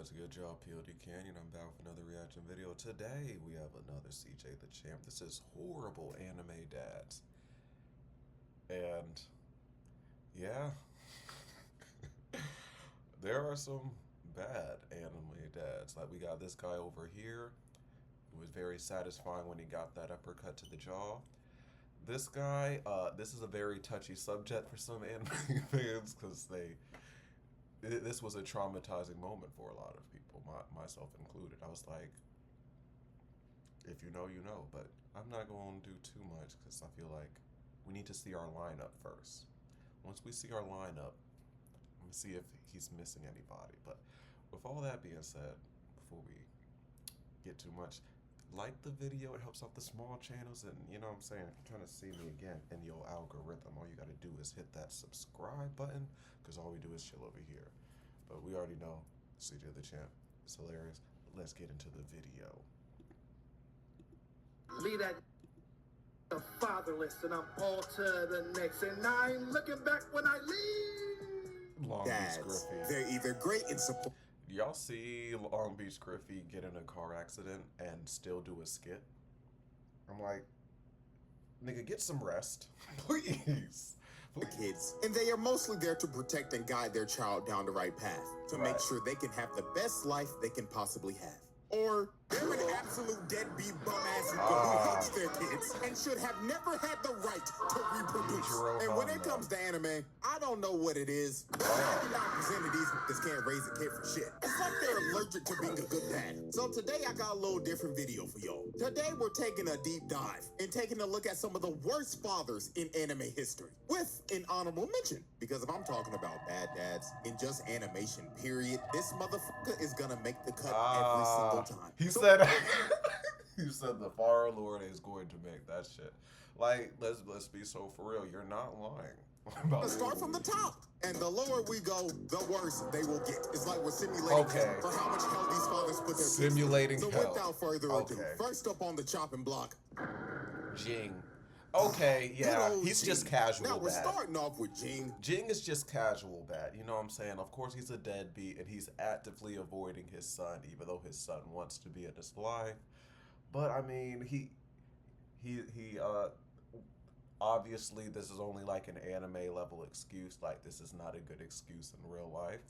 What's good, y'all? Pod.cannion. I'm back with another reaction video. Today, we have another CJ the Champ. This is horrible anime dads. And, yeah, there are some bad anime dads. Like, we got this guy over here who was very satisfying when he got that uppercut to the jaw. This guy, this is a very touchy subject for some anime fans because this was a traumatizing moment for a lot of people, myself included. I was like, if you know, you know, but I'm not going to do too much because I feel like we need to see our lineup first. Once we see our lineup, I'm going to see if he's missing anybody. But with all that being said, before we get too much, like the video. It helps out the small channels, and you know what I'm saying, if you're trying to see me again in your algorithm, all you got to do is hit that subscribe button, because all we do is chill over here. But we already know CJ the Champ. It's hilarious. Let's get into the video. Leave that the fatherless, and I'm all to the next, and I ain't looking back when I leave. Long Dads, Beach Griffey. they're either great in support. Y'all see Long Beach Griffey get in a car accident and still do a skit? I'm like, nigga, get some rest. Please. The kids, and they are mostly there to protect and guide their child down the right path, to make sure they can have the best life they can possibly have. Or they're an absolute deadbeat bum-ass who hates their kids and should have never had the right to reproduce. And when it comes to anime, I don't know what it is, but 99% of these niggas can't raise a kid for shit. It's like they're allergic to being a good dad. So today I got a little different video for y'all. Today we're taking a deep dive and taking a look at some of the worst fathers in anime history, with an honorable mention. Because if I'm talking about bad dads in just animation, period, this motherfucker is gonna make the cut every single time. He said he said the Far Lord is going to make that shit. Like, let's be so for real. You're not lying. Let's start from the top. And the lower we go, the worse they will get. It's like we're simulating hell for how much hell these fathers put their simulating kids hell. So without further ado, first up on the chopping block, Jing. Okay, yeah, he's Jing. just casual Now we're bad. starting off with Jing. Jing is just casual bad, you know what I'm saying? Of course he's a deadbeat and he's actively avoiding his son, even though his son wants to be in his life. But I mean, he obviously this is only like an anime level excuse, like this is not a good excuse in real life.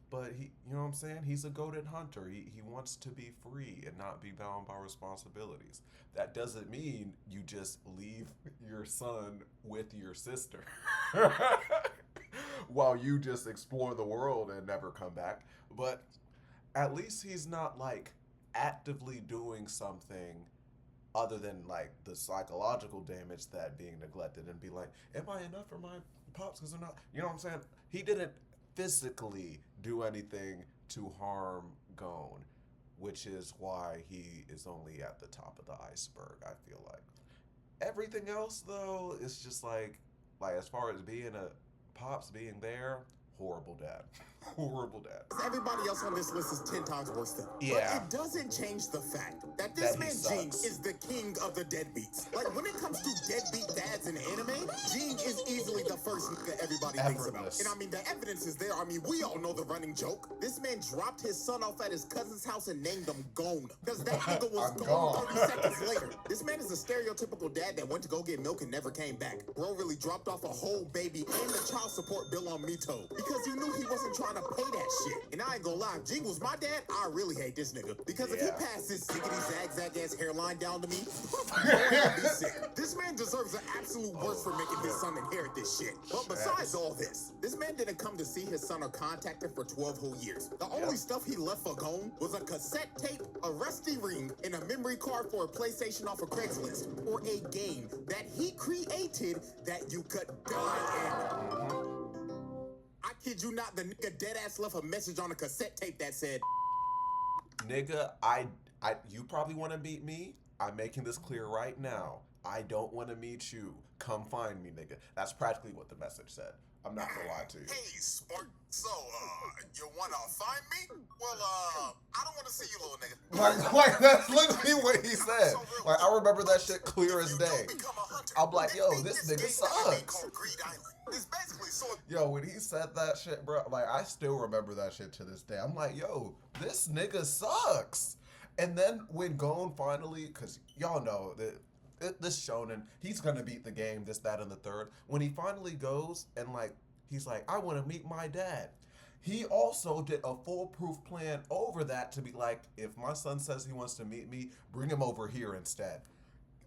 But he, you know what I'm saying? He's a goated hunter. He wants to be free and not be bound by responsibilities. That doesn't mean you just leave your son with your sister while you just explore the world and never come back. But at least he's not like actively doing something other than like the psychological damage that being neglected and be like, am I enough for my pops? Because they're not, you know what I'm saying? He didn't physically do anything to harm Gon, which is why he is only at the top of the iceberg, I feel like. Everything else though is just like as far as being a pops being there, horrible dad. Horrible dad. Everybody else on this list is 10 times worse than him. Yeah. But it doesn't change the fact that this man Jing is the king of the deadbeats. Like, when it comes to deadbeat dads in anime, Jing is easily the first that everybody thinks about. And I mean, the evidence is there. I mean, we all know the running joke. This man dropped his son off at his cousin's house and named him Gon, because that nigga was gone 30 seconds later. This man is a stereotypical dad that went to go get milk and never came back. Bro really dropped off a whole baby and the child support bill on Mito because he knew he wasn't trying to pay that shit. And I ain't gonna lie, if Jing was my dad, I really hate this nigga. Because if he passed his ziggity zag ass hairline down to me, I'd be sick. This man deserves the absolute worst for making his son inherit this shit. But besides all this man didn't come to see his son or contact him for 12 whole years. The only stuff he left for Gon was a cassette tape, a rusty ring, and a memory card for a PlayStation off of Craigslist, or a game that he created that you could die in. I kid you not, the nigga deadass left a message on a cassette tape that said, nigga, you probably want to meet me. I'm making this clear right now. I don't want to meet you. Come find me, nigga. That's practically what the message said. I'm not gonna lie to you. Hey, Spark. So, you wanna find me? Well, I don't wanna see you, little nigga. Like that's literally what he said. Like, I remember that shit clear as day. I'm like, yo, this nigga sucks. Yo, when he said that shit, bro, like, I still remember that shit to this day. I'm like, yo, this nigga sucks. And then when Gon finally, because y'all know that this shonen, he's gonna beat the game, this, that, and the third. When he finally goes and, like, he's like, I want to meet my dad. He also did a foolproof plan over that to be like, if my son says he wants to meet me, bring him over here instead.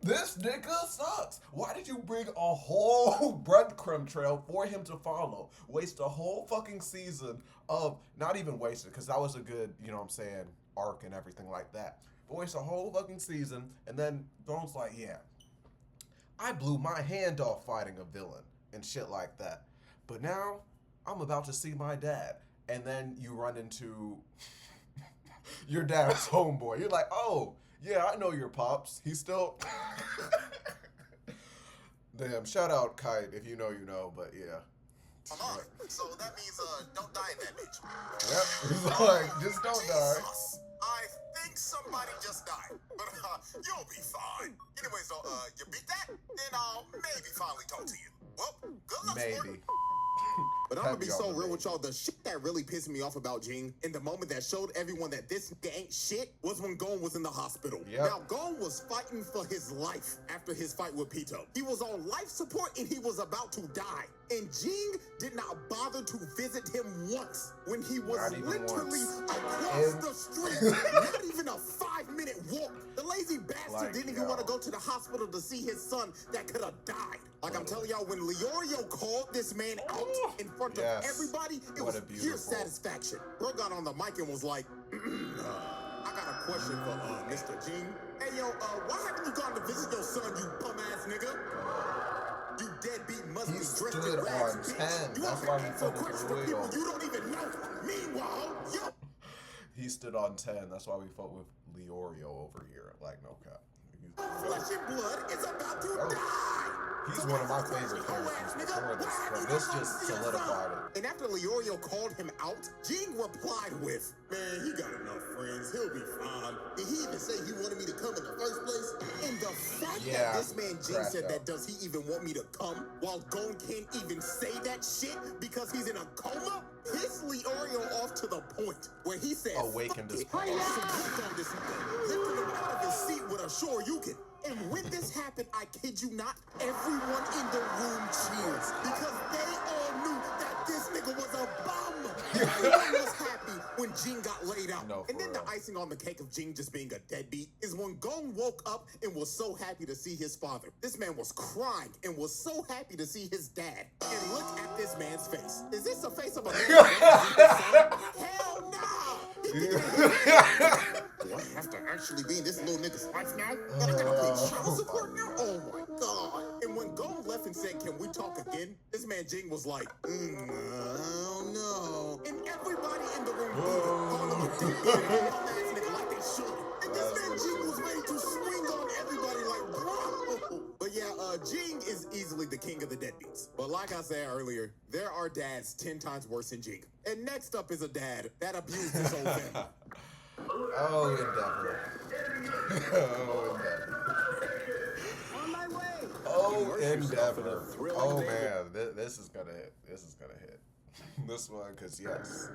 This nigga sucks. Why did you bring a whole breadcrumb trail for him to follow? Waste a whole fucking season of, not even wasted, because that was a good, you know what I'm saying, arc and everything like that. But waste a whole fucking season, and then Gon's like, yeah, I blew my hand off fighting a villain and shit like that. But now, I'm about to see my dad. And then you run into your dad's homeboy. You're like, oh, yeah, I know your pops. He's still... Damn, shout out Kite. If you know, you know, but yeah. So that means, don't die in that bitch. Yep, he's like, just don't die. I think somebody just died, but you'll be fine. Anyways, though, you beat that, then I'll maybe finally talk to you. Well, good luck, Maybe. But I'm gonna be so real with y'all. The shit that really pissed me off about Jing in the moment that showed everyone that this nigga ain't shit was when Gon was in the hospital. Yep. Now, Gon was fighting for his life after his fight with Pito. He was on life support and he was about to die. And Jing did not bother to visit him once when he was literally across the street. Not even a 5-minute walk. The lazy bastard didn't even want to go to the hospital to see his son that could have died. Like I'm telling y'all, when Leorio called this man out in front of everybody, it was pure satisfaction. Bro got on the mic and was like, I got a question for Mr. Jing. Hey, yo, why haven't you gone to visit your son, you bum-ass nigga? You deadbeat must be dressed in rags, bitch. You That's why he for questions for people you don't even know. Meanwhile, yo. He stood on 10. That's why we fought with Leorio over here. Like, no cap. Flesh and blood is about to die. He's one of my favorite characters before this, but this just solidified it. And after Leorio called him out, Jing replied with, man, he got enough friends. He'll be fine. Did he even say he wanted me to come in the first place? And the fact that this man Jing said that, does he even want me to come? While Gon can't even say that shit because he's in a coma? Pissed Leorio off to the point where he said, awakened his power. Lifting him out of his seat with a Shoryuken. And when this happened, I kid you not, everyone in the room cheers because they all knew that this nigga was a bum. Everyone was happy when Jing got laid out. And then the icing on the cake of Jing just being a deadbeat is when Gon woke up and was so happy to see his father. This man was crying and was so happy to see his dad. And look at this man's face. Is this the face of a man? Hell no! Do I have to actually be in this little nigga's life now? And I gotta pay child support now? Oh my god. And when Gon left and said, can we talk again? This man Jing was like, I don't know. And everybody in the room called him a dumbass nigga like they should. And this man Jing was ready to swing on everybody like, bro. But yeah, Jing is easily the king of the deadbeats. But like I said earlier, there are dads 10 times worse than Jing. And next up is a dad that abused his own family. Oh, Endeavor. Oh, Endeavor. On my way. Oh, Endeavor. Oh, man. This is gonna hit. This is gonna hit. This one, because yes.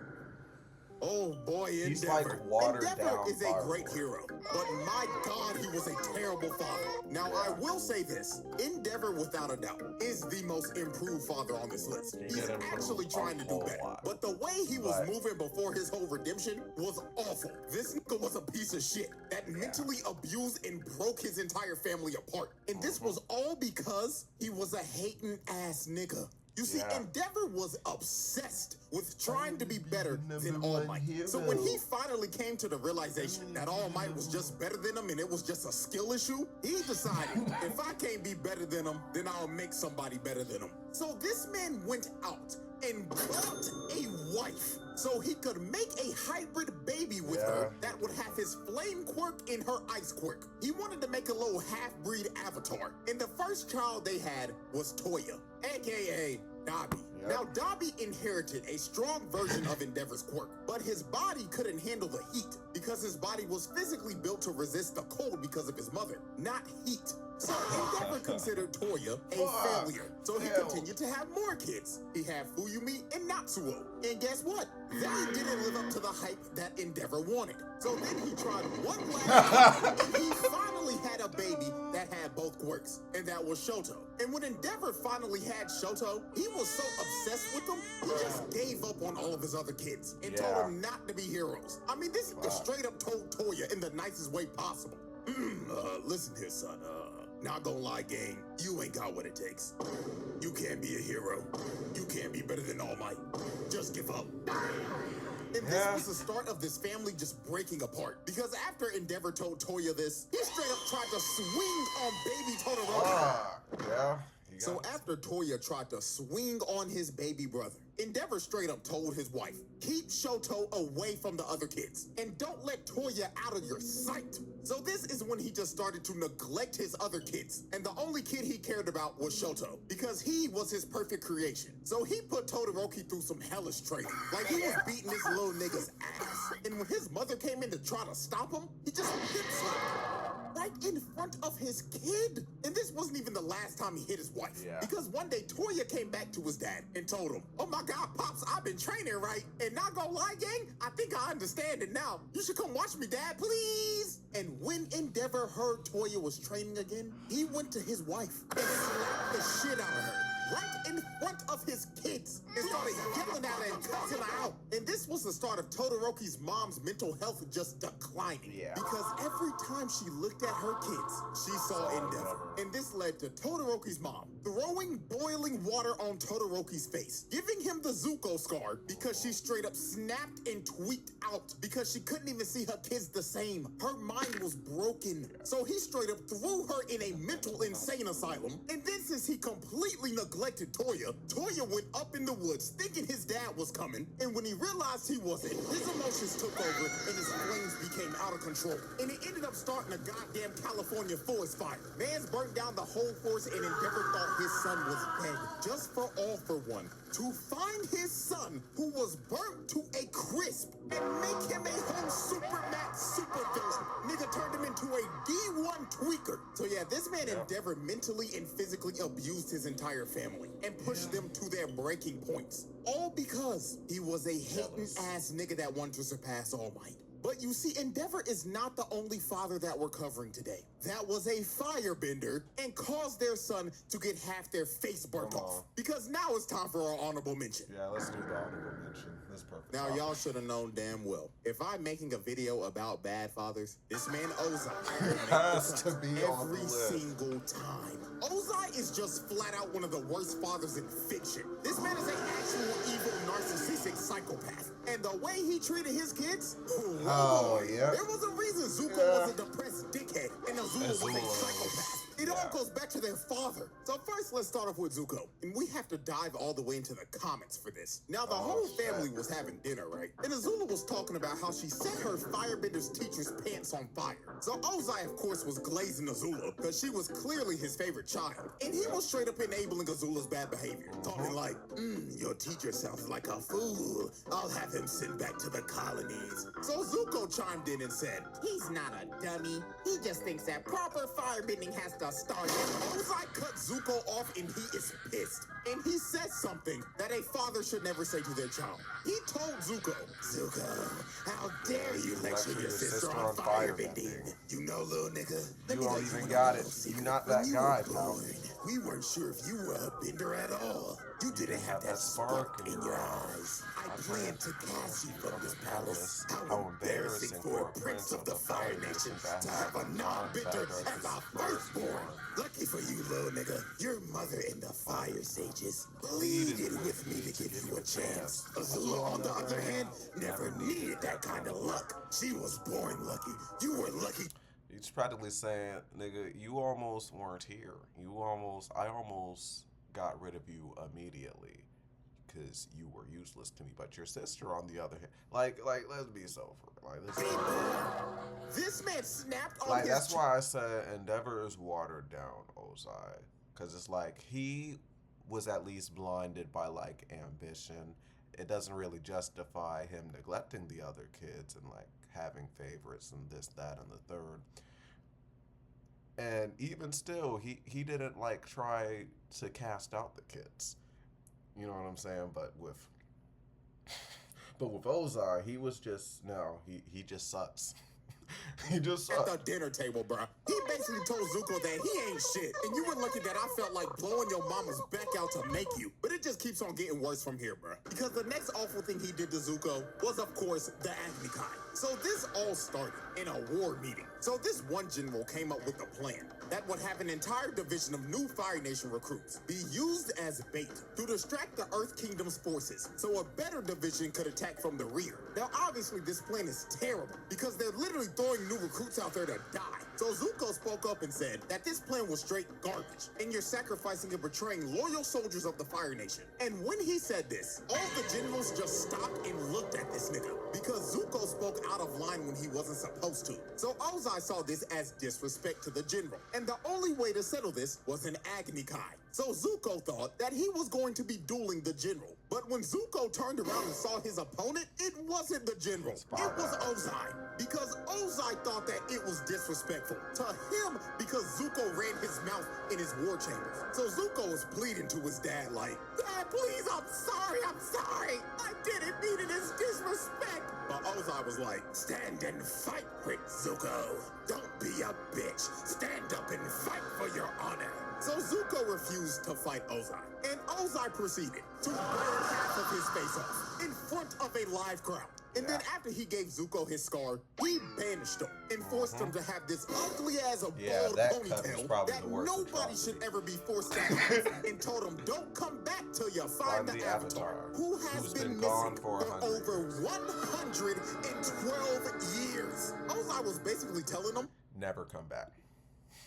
Oh boy, Endeavor. He's like watered down is a great hero, but my God, he was a terrible father. Now, I will say this. Endeavor, without a doubt, is the most improved father on this list. He's actually trying to do better. But the way he was moving before his whole redemption was awful. This nigga was a piece of shit that mentally abused and broke his entire family apart. And this was all because he was a hating ass nigga. You see, Endeavor was obsessed with trying to be better than All Might. So when he finally came to the realization that All Might was just better than him and it was just a skill issue, he decided, if I can't be better than him, then I'll make somebody better than him. So this man went out and bought a wife so he could make a hybrid baby with her that would have his flame quirk and her ice quirk. He wanted to make a little half-breed avatar. And the first child they had was Toya, aka Dobby. Yep. Now, Dobby inherited a strong version of Endeavor's quirk, but his body couldn't handle the heat because his body was physically built to resist the cold because of his mother, not heat. So Endeavor considered Toya a failure, so he continued to have more kids. He had Fuyumi and Natsuo, and guess what? They didn't live up to the hype that Endeavor wanted. So then he tried one last time, and he finally had a baby that had both quirks, and that was Shoto. And when Endeavor finally had Shoto, he was so obsessed with them, he just gave up on all of his other kids and told them not to be heroes. I mean, this nigga straight up told Toya in the nicest way possible. Listen here, son. Not gonna lie, gang, you ain't got what it takes. You can't be a hero. You can't be better than All Might. Just give up. And this was the start of this family just breaking apart. Because after Endeavor told Toya this, he straight up tried to swing on baby Todoroki. So after Toya tried to swing on his baby brother, Endeavor straight up told his wife, keep Shoto away from the other kids and don't let Toya out of your sight. So this is when he just started to neglect his other kids. And the only kid he cared about was Shoto because he was his perfect creation. So he put Todoroki through some hellish training. Like he was beating this little nigga's ass. And when his mother came in to try to stop him, he just hip slapped her. Right in front of his kid. And this wasn't even the last time he hit his wife. Because one day Toya came back to his dad and told him, oh my God, Pops, I've been training right. And not gonna lie, gang, I think I understand it now. You should come watch me, Dad, please. And when Endeavor heard Toya was training again, he went to his wife and slapped the shit out of her. Right in front of his kids and started yelling at her and cussing her out. And this was the start of Todoroki's mom's mental health just declining. Because every time she looked at her kids, she saw Endeavor. And this led to Todoroki's mom throwing boiling water on Todoroki's face, giving him the Zuko scar because she straight up snapped and tweaked out because she couldn't even see her kids the same. Her mind was broken. So he straight up threw her in a mental insane asylum. And then since he completely neglected Toya, Toya went up in the woods thinking his dad was coming, and when he realized he wasn't, his emotions took over and his flames became out of control. And it ended up starting a goddamn California forest fire. Man's burnt down the whole forest and Endeavor thought his son was dead. Just for all for one, to find his son who was burnt to a crisp and make him a whole super max super villain. Nigga turned him into a D1 tweaker. So yeah, this man Endeavor mentally and physically abused his entire family and pushed them to their breaking points. All because he was a hating ass nigga that wanted to surpass All Might. But you see, Endeavor is not the only father that we're covering today. That was a firebender and caused their son to get half their face burnt off. Because now it's time for our honorable mention. Yeah, let's do the honorable mention. That's perfect. Now, y'all should have known damn well. If I'm making a video about bad fathers, this man Ozai has to be on the every list. single time. Ozai is just flat out one of the worst fathers in fiction. This man is an actual evil, narcissistic psychopath. And the way he treated his kids, there was a reason Zuko was a depressed dickhead and Azula was a psychopath. It all goes back to their father. So first, let's start off with Zuko. And we have to dive all the way into the comics for this. Now, the whole family was having dinner, right? And Azula was talking about how she set her firebender's teacher's pants on fire. So Ozai, of course, was glazing Azula because she was clearly his favorite child. And he was straight up enabling Azula's bad behavior. Talking like, your teacher sounds like a fool. I'll have him sent back to the colonies. So Zuko chimed in and said, he's not a dummy. He just thinks that proper firebending has to start. And Ozai cut Zuko off and he is pissed. And he says something that a father should never say to their child. He told Zuko, how dare you lecture your sister on firebending? You know, little nigga. You don't even got it. You're not that guy, pal. We weren't sure if you were a bender at all. You didn't have that spark in your eyes. I planned to cast you from this palace. How embarrassing for a prince of the Fire Nation to have a non-bender as our firstborn. Lucky for you, little nigga, your mother and the Fire Sages pleaded with me to give you a chance. Azula, on the other hand, never needed that kind of luck. She was born lucky. You were lucky. He's practically saying, nigga, you almost weren't here. I almost got rid of you immediately because you were useless to me. But your sister, on the other hand, like, let's be so for this man snapped on like, that's why I said Endeavor is watered down, Ozai, because it's like he was at least blinded by like ambition. It doesn't really justify him neglecting the other kids and like having favorites and this, that, and the third. And even still, he didn't like try to cast out the kids. You know what I'm saying? But with Ozai, he was just no, he just sucks. He just sucks. At the dinner table, bro. He basically told Zuko that he ain't shit. And you were lucky that I felt like blowing your mama's back out to make you. But it just keeps on getting worse from here, bro. Because the next awful thing he did to Zuko was, of course, the Agni Kai. So this all started in a war meeting. So this one general came up with a plan that would have an entire division of new Fire Nation recruits be used as bait to distract the Earth Kingdom's forces so a better division could attack from the rear. Now, obviously, this plan is terrible because they're literally throwing new recruits out there to die. So Zuko spoke up and said that this plan was straight garbage and you're sacrificing and betraying loyal soldiers of the Fire Nation. And when he said this, all the generals just stopped and looked at this nigga because Zuko spoke out of line when he wasn't supposed to. So Ozai saw this as disrespect to the general. And the only way to settle this was an Agni Kai. So Zuko thought that he was going to be dueling the general. But when Zuko turned around and saw his opponent, it wasn't the general. It was Ozai. Because Ozai thought that it was disrespectful to him because Zuko ran his mouth in his war chambers. So Zuko was pleading to his dad like, "Dad, please, I'm sorry. I didn't mean it as disrespect." But Ozai was like, "Stand and fight, Quick Zuko. Don't be a bitch. Stand up and fight for your honor." So Zuko refused to fight Ozai, and Ozai proceeded to burn half of his face off in front of a live crowd. And then after he gave Zuko his scar, he banished him and forced him to have this ugly as a bald ponytail that nobody should ever be forced to have, and told him, "Don't come back till you find the Avatar, who has been missing for over 112 years." Ozai was basically telling him, never come back.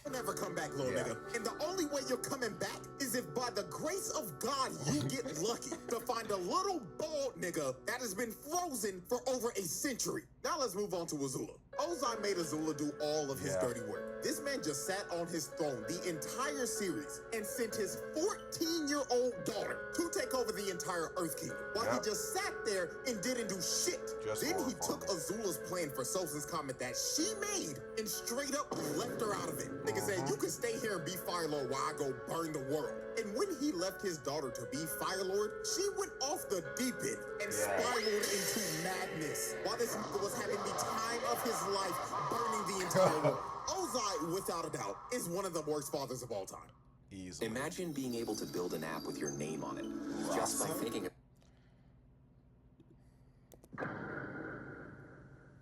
Never come back, little nigga. And the only way you're coming back is if by the grace of God you get lucky to find a little bald nigga that has been frozen for over a century. Now let's move on to Azula. Ozai made Azula do all of his dirty work. This man just sat on his throne the entire series and sent his 14-year-old daughter to take over the entire Earth Kingdom while he just sat there and didn't do shit. Then he took Azula's plan for Sozin's Comet that she made and straight up left her out of it. Nigga said, "You can stay here and be Fire Lord while I go burn the world." And when he left his daughter to be Fire Lord, she went off the deep end and spiraled into madness while this nigga was having the time of his life burning the entire world. Ozai, without a doubt, is one of the worst fathers of all time. Easily. Imagine being able to build an app with your name on it, just by thinking of...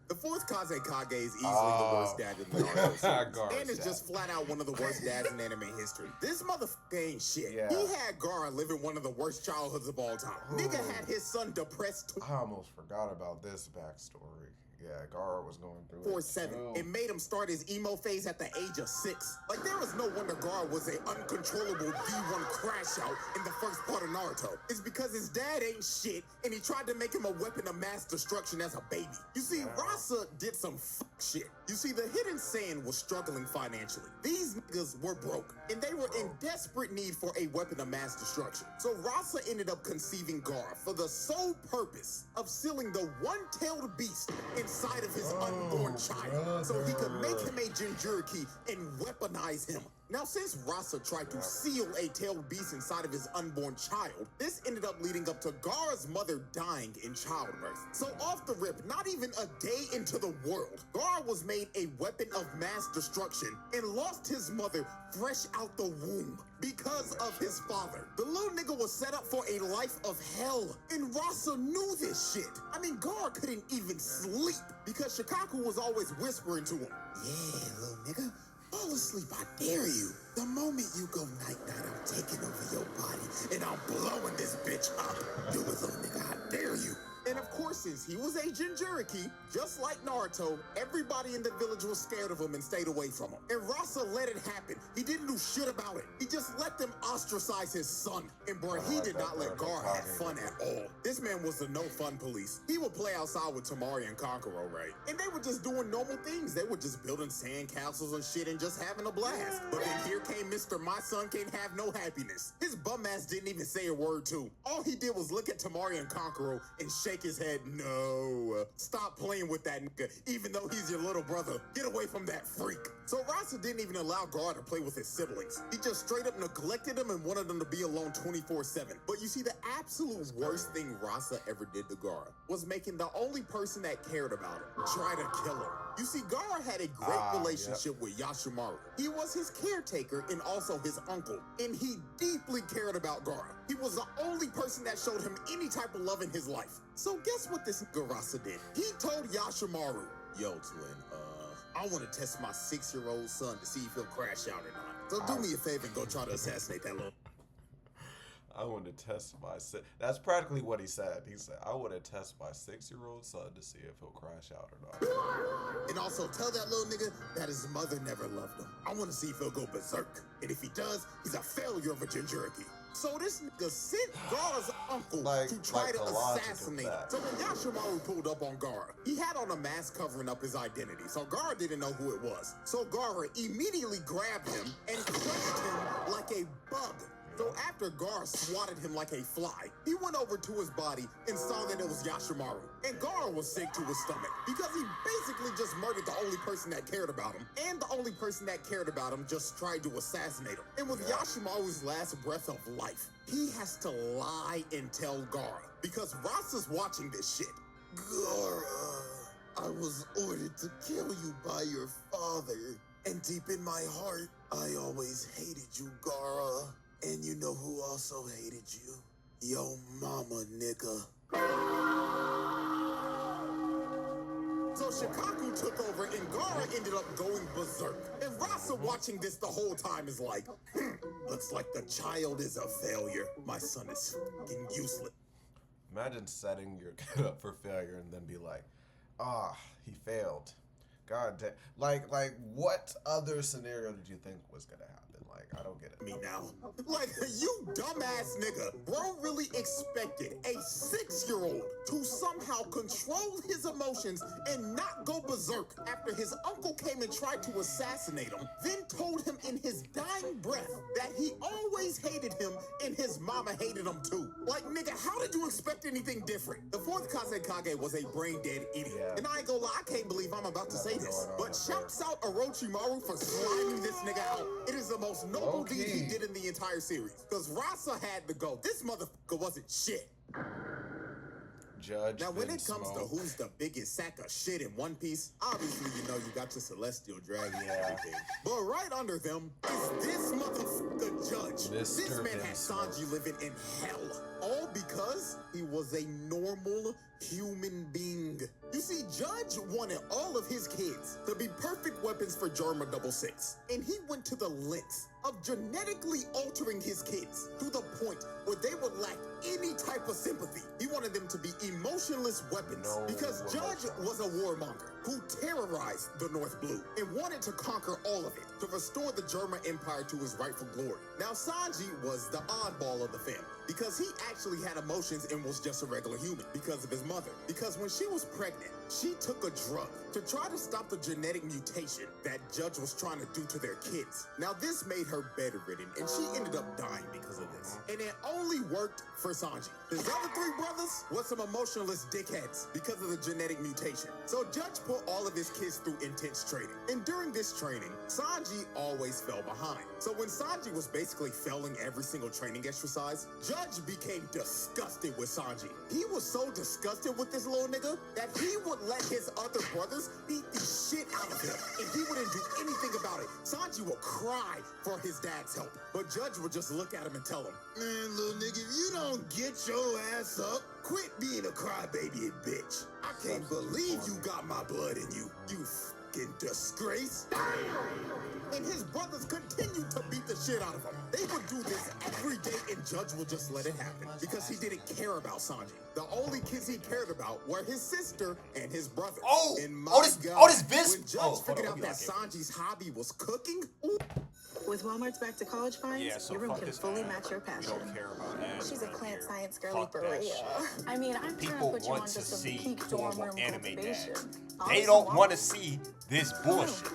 The fourth Kazekage is easily the worst dad in the Naruto series. And it's just flat out one of the worst dads in anime history. This motherfucker ain't shit. He had Gaara living one of the worst childhoods of all time. Nigga had his son depressed I almost forgot about this backstory. Yeah, Gaara was going through 4-7. It made him start his emo phase at the age of 6. Like, there was no wonder Gaara was an uncontrollable D1 crash out in the first part of Naruto. It's because his dad ain't shit, and he tried to make him a weapon of mass destruction as a baby. You see, Rasa did some fuck shit. You see, the Hidden Sand was struggling financially. These niggas were broke, and they were in desperate need for a weapon of mass destruction. So Rasa ended up conceiving Gaara for the sole purpose of sealing the one-tailed beast inside of his unborn child, so he could make him a Jinchuriki and weaponize him. Now, since Rasa tried to seal a tailed beast inside of his unborn child, this ended up leading up to Gaara's mother dying in childbirth. So off the rip, not even a day into the world, Gaara was made a weapon of mass destruction and lost his mother fresh out the womb because of his father. The little nigga was set up for a life of hell, and Rasa knew this shit. I mean, Gaara couldn't even sleep because Shikaku was always whispering to him, "Yeah, little nigga, fall asleep, I dare you. The moment you go night-night, I'm taking over your body, and I'm blowing this bitch up. Do it, little nigga, I dare you." And of course, since he was a Jinchuriki, just like Naruto, everybody in the village was scared of him and stayed away from him. And Rasa let it happen. He didn't do shit about it. He just let them ostracize his son. And bro, he did not let Gar have fun at all. This man was the no-fun police. He would play outside with Tamari and Kankuro, right? And they were just doing normal things. They were just building sand castles and shit and just having a blast. But then here came Mr. My Son Can't Have No Happiness. His bum ass didn't even say a word too. All he did was look at Tamari and Kankuro and shake his head. No, stop playing with that nigga, even though he's your little brother. Get away from that freak. So Rasa didn't even allow Gar to play with his siblings. He just straight up neglected them and wanted them to be alone 24/7. But you see, the absolute worst thing Rasa ever did to Gar was making the only person that cared about him try to kill him. You see, Gar had a great relationship with Yashimaru. He was his caretaker and also his uncle, and he deeply cared about Gar. He was the only person that showed him any type of love in his life. So guess what this nigga Rasa did? He told Yashimaru, yo, twin, I want to test my 6-year-old son to see if he'll crash out or not. So do me a favor and go try to assassinate that little... I want to test my That's practically what he said. He said, I want to test my 6-year-old son to see if he'll crash out or not. And also tell that little nigga that his mother never loved him. I want to see if he'll go berserk. And if he does, he's a failure of a Jinchuriki. So this nigga sent Gar's uncle to try to assassinate him. So when Yashimaru pulled up on Gar, he had on a mask covering up his identity. So Gar didn't know who it was. So Gar immediately grabbed him and crushed him like a bug. So after Gar swatted him like a fly, he went over to his body and saw that it was Yashimaru. And Gar was sick to his stomach because he basically just murdered the only person that cared about him. And the only person that cared about him just tried to assassinate him. And with Yashimaru's last breath of life, he has to lie and tell Gar because Rasa's watching this shit. Gara, I was ordered to kill you by your father. And deep in my heart, I always hated you, Gara. And you know who also hated you? Yo mama, nigga. So Shikaku took over and Gara ended up going berserk. And Rasa watching this the whole time is like, looks like the child is a failure. My son is fucking useless. Imagine setting your kid up for failure and then be like, he failed. God damn. Like, what other scenario did you think was gonna happen? Like, I don't get it. Me now. Like, you dumbass nigga. Bro really expected a 6-year-old to somehow control his emotions and not go berserk after his uncle came and tried to assassinate him, then told him in his dying breath that he always hated him and his mama hated him too. Like, nigga, how did you expect anything different? The 4th Kazekage was a brain-dead idiot. Yeah. And I ain't gonna lie, I can't believe I'm about to say this, but shouts out Orochimaru for sliming this nigga out. It is the most noble deed he did in the entire series. Because Rasa had to go. This motherfucker wasn't shit. Judge. Now, when it comes to who's the biggest sack of shit in One Piece, obviously, you know, you got your Celestial Dragon and everything. But right under them is this motherfucker Judge. This man had Sanji living in hell. All because he was a normal human being. You see, Judge wanted all of his kids to be perfect weapons for Germa 66. And he went to the lengths of genetically altering his kids to the point where they would lack any type of sympathy. He wanted them to be emotionless weapons because Judge was a warmonger who terrorized the North Blue and wanted to conquer all of it to restore the Germa Empire to its rightful glory. Now, Sanji was the oddball of the family because he actually had emotions and was just a regular human because of his mother. Because when she was pregnant, she took a drug to try to stop the genetic mutation that Judge was trying to do to their kids. Now, this made her bedridden, and she ended up dying because of this. And it only worked for Sanji. His other 3 brothers were some emotionless dickheads because of the genetic mutation. So Judge put all of his kids through intense training. And during this training, Sanji always fell behind. So when Sanji was basically failing every single training exercise, Judge became disgusted with Sanji. He was so disgusted with this little nigga that he would let his other brothers beat the shit out of him. And he wouldn't do anything about it. Sanji would cry for his dad's help. But Judge would just look at him and tell him, man, little nigga, if you don't get your ass up, quit being a crybaby and bitch. I can't believe you got my blood in you, you fucking disgrace. And his brothers continued to beat the shit out of him. They would do this every day, and Judge would just let it happen because he didn't care about Sanji. The only kids he cared about were his sister and his brother. Oh, and my this God, Vince. when Judge figured out that Sanji's hobby was cooking. With Walmart's back to college finds, Yeah, so your room fuck can this fully ad. match your We passion. don't care about ads. She's a around plant here. science girly Fuck for that real. shit. I mean, I'm trying to People put you want on to just some see peak dorm normal room anime cultivation. dads. All They this don't Walmart- want to see this bullshit.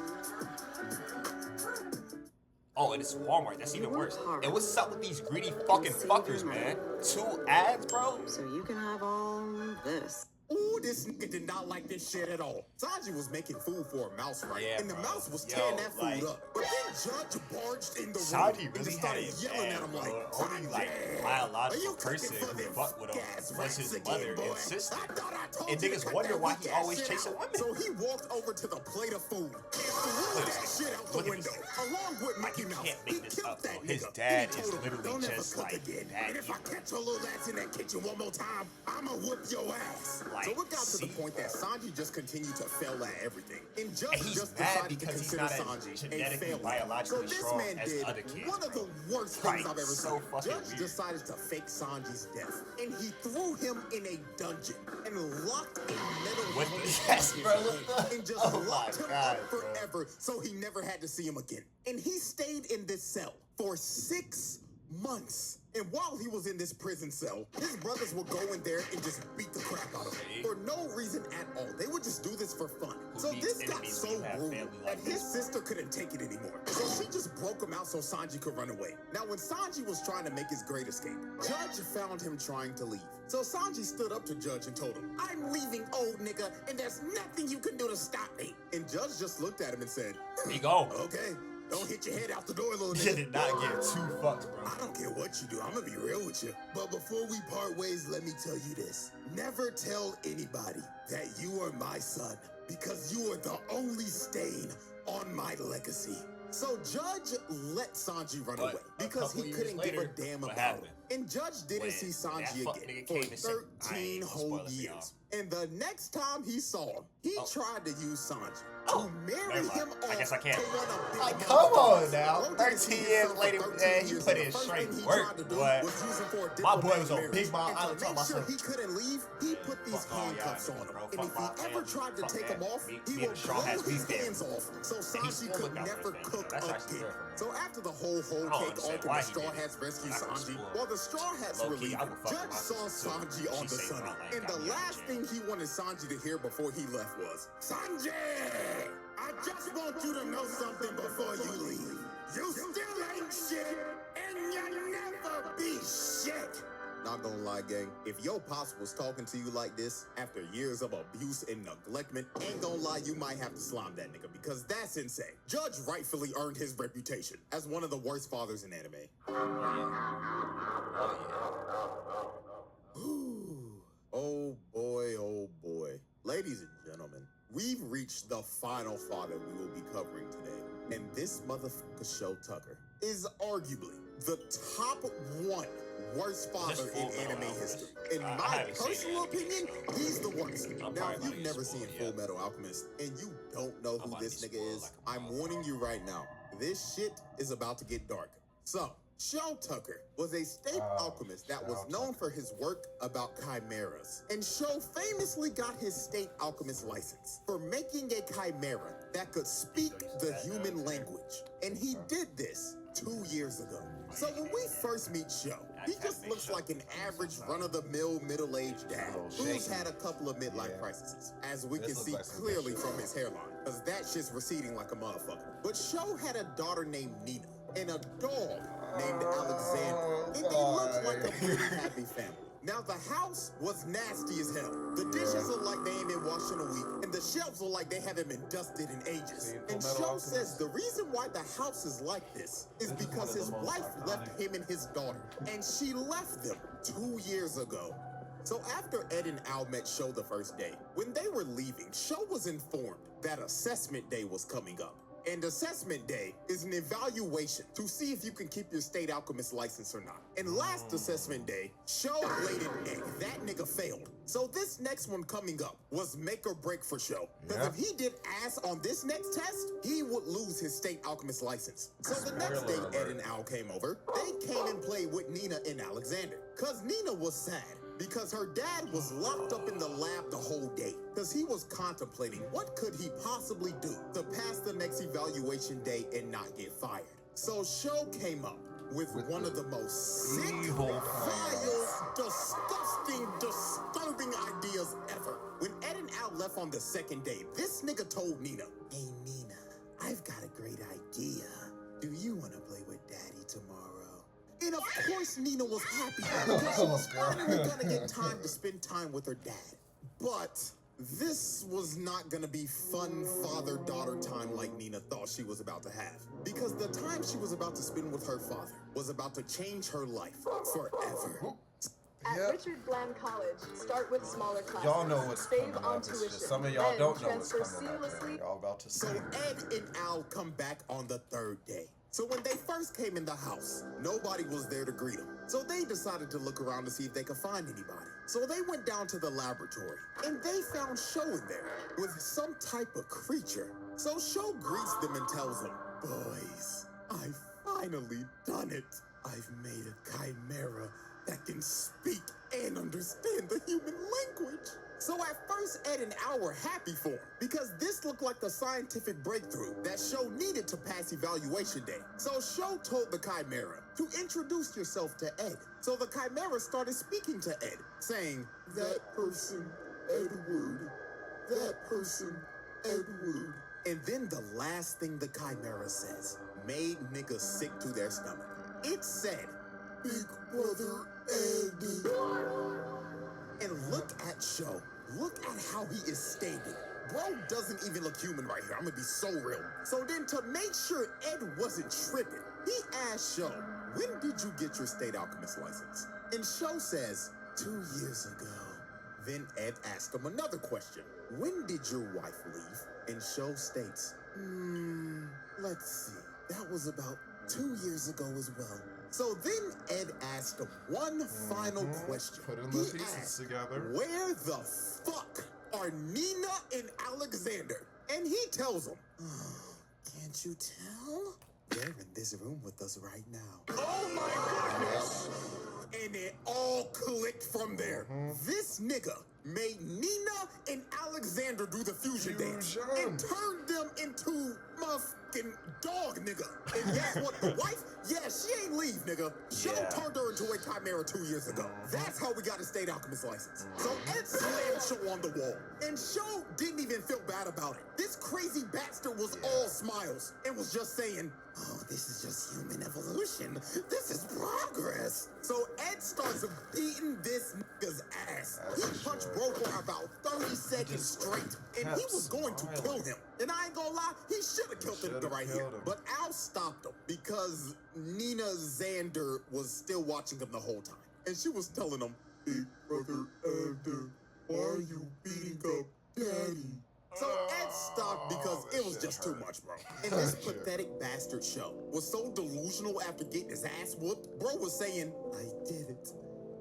Oh, and it's Walmart. That's even worse. And what's up with these greedy fucking fuckers, man? 2 ads, bro? So you can have all this. Ooh, this nigga did not like this shit at all. Sanji was making food for a mouse, right? Yeah, and the bro. mouse was Yo, tearing that food like- up. But then Judge barged in the room Sanji and really just had started his yelling dad, at him bro. like, Only like "Sanji, biological are you person cooking for who them fucked with him gas was rats his again, mother boy? and sister. I thought I told And you to niggas cut wonder that why weak he ass always shit chasing out." women. So he walked over to the plate of food and threw that shit out the Look at window. this. Along with Like, Mickey you Mouse. can't make He this killed up, that bro. His nigga. dad He is told him, literally "Don't ever just cook like again. that And if I evil." catch your little ass in that kitchen one more time, I'ma whoop your ass." Like, So it got to the see? point that Sanji just continued to fail at everything. And Judge And he's just mad decided to because he's consider not as Sanji a genetically, failure. biologically So this strong man as did other kids, one of bro. the worst Right, things I've ever so seen. fucking Judge weird. decided to fake Sanji's death. And he threw him in a dungeon and locked a metal What the- helmet yes, on his bro, head what the- and just oh my locked him God, up bro. forever so he never had to see him again. And he stayed in this cell for 6 months. And while he was in this prison cell, his brothers would go in there and just beat the crap out of him for no reason at all. They would just do this for fun. So beats this got enemies so when you have brutal family that like his this? sister couldn't take it anymore. So she just broke him out so Sanji could run away. Now when Sanji was trying to make his great escape, Judge found him trying to leave. So Sanji stood up to Judge and told him, "I'm leaving, old nigga, and there's nothing you can do to stop me." And Judge just looked at him and said, He gone. "Okay, don't hit your head out the door, little He nigga." did not get 2 fucks, bro. I don't care what you do, I'm gonna be real with you. But before we part ways, let me tell you this. Never tell anybody that you are my son, because you are the only stain on my legacy. So Judge let Sanji run But away a because couple he years couldn't later, give a damn what about happened? him. And Judge didn't When see that Sanji fuck again nigga for came and said, "I 13 ain't gonna whole spoil it for y'all." years. And the next time he saw him, he tried to use Sanji Oh, to marry never mind. him I off guess I can't. to one of Big Like, Mom's come on daughters. now. Bro didn't 13 see years himself for later, 13 man, he years, put and in the first straight thing he work, tried to do boy. was use him for a My boy diplomatic was on marriage. Big Mom And Island to talking make about sure some- he couldn't leave, he put these Fuck all y'all handcuffs on niggas, him. bro. And Fuck if my he ever family. tried to Fuck take that. him off, Me he and would Shaw blow has his beef hands off so he's Sanji still could looking out for never his family. cook That's actually again. good for him. So after the whole I don't cake understand arc and why the he Straw did it. Hats rescue I could've Sanji, sworn. while the Straw Hats were Low-key, I leaving, would fuck with Judge my saw sister, too. Sanji She on the saved sunny. my life, And got the me out of last jail. thing he wanted Sanji to hear before he left was, "Sanji, I just want you to know something before you leave. You still ain't shit, and you'll never be shit." Not gonna lie, gang, if your pops was talking to you like this after years of abuse and neglectment, ain't gonna lie, you might have to slime that nigga because that's insane. Judge rightfully earned his reputation as one of the worst fathers in anime. Oh boy, oh boy. Ladies and gentlemen, we've reached the final father we will be covering today. And this motherfucker, Show Tucker, is arguably the top 1 worst father in anime history. In I my haven't seen personal that anime, opinion, so he's the worst. I'm Now, probably if not you've even never spoiled seen yet. Full Metal Alchemist and you don't know who might this be nigga spoiled is, like a I'm motherfucker. warning you right now. This shit is about to get dark. So, Show Tucker was a state alchemist that was known for his work about chimeras. And Show famously got his state alchemist license for making a chimera that could speak the human language. And he did this 2 years ago. So when we first meet Show, he just looks like an average run-of-the-mill middle-aged dad who's had a couple of midlife crises, as we can see clearly from his hairline, because that shit's receding like a motherfucker. But Show had a daughter named Nina and a dog named Alexander, and they looked like a pretty happy family. Now, the house was nasty as hell. The dishes are like they ain't been washed in a week, and the shelves are like they haven't been dusted in ages. And Show says the reason why the house is like this is because his wife left him and his daughter, and she left them 2 years ago. So after Ed and Al met Show the first day, when they were leaving, Show was informed that assessment day was coming up. And assessment day is an evaluation to see if you can keep your state alchemist license or not. And last assessment day, Sho laid an egg. That nigga failed. So this next one coming up was make or break for Sho. Because if he did ass on this next test, he would lose his state alchemist license. So the next day Ed and Al came over. They came and played with Nina and Alexander. Because Nina was sad. Because her dad was locked up in the lab the whole day. Because he was contemplating what could he possibly do to pass the next evaluation day and not get fired. So Sho came up with one of the most sick, vile, disgusting, disturbing ideas ever. When Ed and Al left on the second day, this nigga told Nina, "Hey Nina, I've got a great idea. Do you want to play with Daddy tomorrow?" And of course Nina was happy because she was finally gonna get time to spend time with her dad. But this was not gonna be fun father-daughter time like Nina thought she was about to have. Because the time she was about to spend with her father was about to change her life forever. At Richard Bland College, start with smaller classes. Y'all know what's Save coming on up. It's tuition. just some of y'all Then don't know what's transfer coming up. seamlessly. Y'all about to see. So Ed and Al come back on the third day. So when they first came in the house, nobody was there to greet them. So they decided to look around to see if they could find anybody. So they went down to the laboratory, and they found Sho in there with some type of creature. So Sho greets them and tells them, "Boys, I've finally done it. I've made a chimera that can speak and understand the human language." So at first, Ed and Al were happy for him because this looked like the scientific breakthrough that Sho needed to pass evaluation day. So Sho told the chimera to introduce yourself to Ed. So the chimera started speaking to Ed, saying, "That person, Edward. That person, Edward." And then the last thing the chimera says made niggas sick to their stomach. It said, "Big brother Ed." And look at Sho. Look at how he is standing. Bro doesn't even look human right here. I'm gonna be so real. So then to make sure Ed wasn't tripping, he asked Sho, "When did you get your state alchemist license?" And Sho says, 2 years ago. Then Ed asked him another question. "When did your wife leave?" And Sho states, let's see. That was about 2 years ago as well. So then Ed asked him one final question. Putting the He pieces asked, together. "Where the fuck are Nina and Alexander?" And he tells him, "Can't you tell? They're in this room with us right now." Oh my goodness! And it all clicked from there. This nigga made Nina and Alexander do the fusion dance and turned them into motherfucking dog nigga. And guess what? The wife? Yeah, she ain't leave, nigga. Sho turned her into a chimera 2 years ago. That's how we got a state alchemist license. So Ed slammed Sho on the wall. And Sho didn't even feel bad about it. This crazy bastard was all smiles and was just saying, "Oh, this is just human evolution. This is progress." So Ed starts beating this nigga's ass. He punched Bro for about 30 seconds straight, and he was going to kill him. And I ain't gonna lie, he should have killed the nigga right here. But Al stopped him because Nina Xander was still watching him the whole time. And she was telling him, "Big brother Ed, why are you beating up Daddy?" So Ed stopped because it was just too much, bro. And this pathetic bastard Sho was so delusional after getting his ass whooped. Bro was saying, "I did it.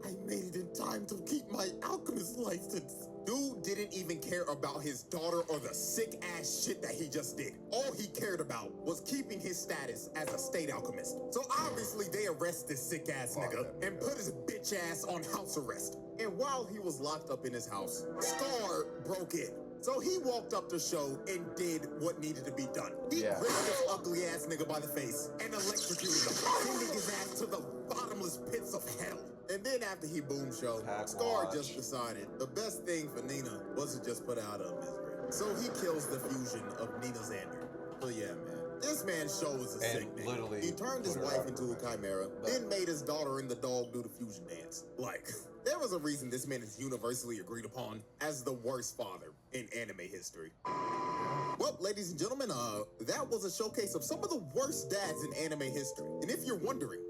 I made it in time to keep my alchemist license." Dude didn't even care about his daughter or the sick ass shit that he just did. All he cared about was keeping his status as a state alchemist. So obviously they arrest this sick ass nigga and put his bitch ass on house arrest. And while he was locked up in his house, Scar broke in. So he walked up to Sho and did what needed to be done. He gripped this ugly ass nigga by the face and electrocuted him, sending his ass to the bottomless pits of hell. And then after he boomed Sho, Scar just decided the best thing for Nina was to just put out her misery. So he kills the fusion of Nina Xander. So yeah, man. This man Sho is a sick nigga. He turned his wife into a chimera, then made his daughter and the dog do the fusion dance. Like, there was a reason this man is universally agreed upon as the worst father in anime history. Well, ladies and gentlemen, that was a showcase of some of the worst dads in anime history. And if you're wondering,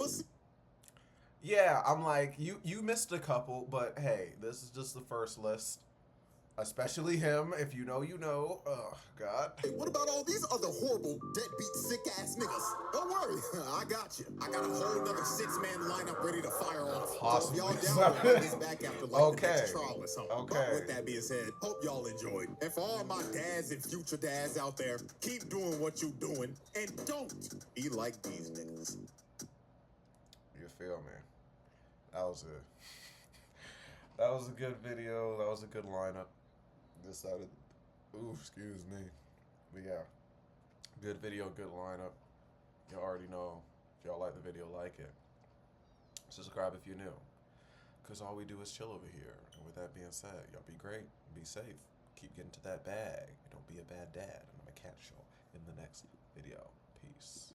yeah, I'm like, you missed a couple, but hey, this is just the first list. Especially him. If you know, you know. Oh, God. Hey, what about all these other horrible, deadbeat, sick-ass niggas? Don't worry, I got you. I got a whole nother 6-man lineup ready to fire off. Possibly. So if y'all down, I'll run this back after like the Okay. next trial or something. Okay. But with that being said, hope y'all enjoyed. And for all my dads and future dads out there, keep doing what you doing, and don't be like these niggas. You feel me? That was a good video. That was a good lineup. Decided, ooh, excuse me. But yeah, good video, good lineup. Y'all already know. If y'all like the video, like it. Subscribe if you're new. Because all we do is chill over here. And with that being said, y'all be great, be safe, keep getting to that bag. Don't be a bad dad. And I'm going to catch y'all in the next video. Peace.